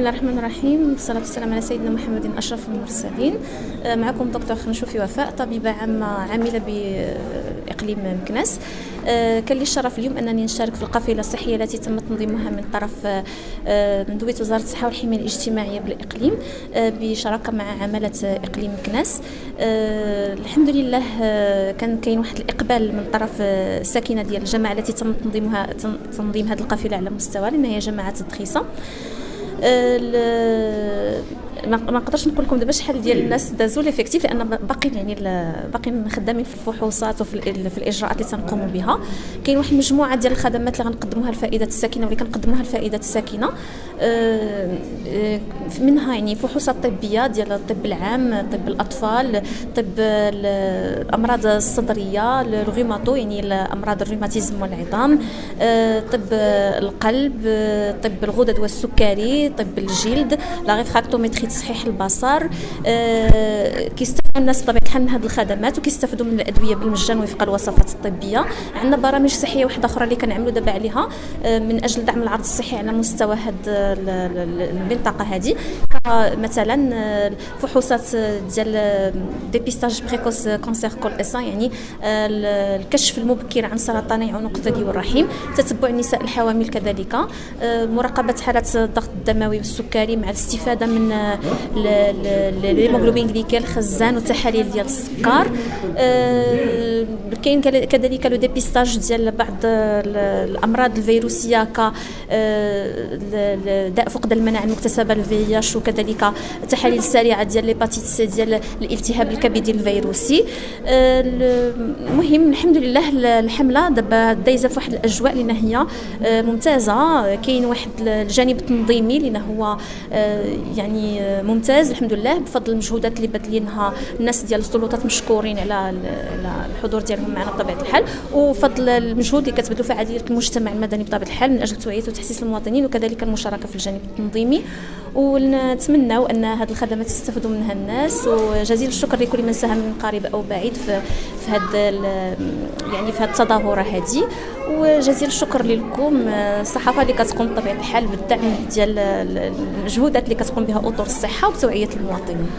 الله الرحمن الرحيم، والصلاة والسلام على سيدنا محمد أشرف المرسلين. معكم دكتور خنشوفي وفاء، طبيبة عامة عاملة بإقليم مكناس. كان لي الشرف اليوم أنني نشارك في القافلة الصحية التي تم تنظيمها من طرف مندوبية وزارة الصحة والحماية الاجتماعية بالإقليم بشراكة مع عمالة إقليم مكناس. الحمد لله كان كاين واحد الإقبال من طرف الساكنة ديال الجماعة التي تم تنظيم هذه القافلة على مستوى، لأن هي جماعة الدخيصة. ما نقدرش نقول لكم دابا شحال ديال الناس دازوا ليفيكتيف، لان باقي خدامين في الفحوصات وفي الاجراءات اللي تنقوموا بها. كاين واحد المجموعه ديال الخدمات اللي غنقدموها لفائده الساكنه واللي كنقدموها لفائده الساكنه، منها يعني فحوصات طبيه ديال الطب العام، طب الاطفال، طب الامراض الصدريه، الروماتو يعني امراض الروماتيزم والعظام، طب القلب، طب الغدد والسكري، طب الجلد، لا ريفراكتومتري تصحيح البصر. كيستافدوا الناس بطبيعه الحال من هذه الخدمات، وكيستافدوا من الادويه بالمجان وفق الوصفات الطبيه. عندنا برامج صحيه واحده اخرى اللي كنعملوا دابا عليها من اجل دعم العرض الصحي على مستوى هذه المنطقه هذه، مثلا فحوصات ديال ديبيستاج بريكوس كونسير كول اسا، يعني الكشف المبكر عن سرطان عنق الثدي والرحم، تتبع النساء الحوامل كذلك، مراقبه حالات الضغط الدموي والسكري مع الاستفاده من الهيموغلوبين جليكال الخزان والتحاليل ديال السكر. كاين كذلك لو ديبيستاج ديال بعض الامراض الفيروسيه داء فقد المناعه المكتسبه الفياش، وكذلك التحاليل السريعه ديال ليباتيت سي ديال الالتهاب الكبدي الفيروسي. المهم الحمد لله الحمله دابا دايزه في واحد الاجواء لان هي ممتازه. كاين واحد الجانب التنظيمي لان هو يعني ممتاز الحمد لله، بفضل المجهودات اللي باذلينها الناس ديال السلطات، مشكورين على الحضور ديالهم معنا بطبيعه الحال، وفضل المجهود اللي كتبذلوا فعاليه المجتمع المدني بطبيعه الحال من اجل توعيه وتحسيس المواطنين، وكذلك المشاركه في الجانب التنظيمي. ونتمنوا ان هذه الخدمات يستفادوا منها الناس، وجزيل الشكر لكل من ساهم من قريب او بعيد في هذا يعني في هذه التظاهره هذه. وجزيل الشكر لكم الصحافه اللي كتقوم بطبيعه الحال بالدعم ديال المجهودات اللي كتقوم بها اطر الصحه وبتوعيه المواطنين.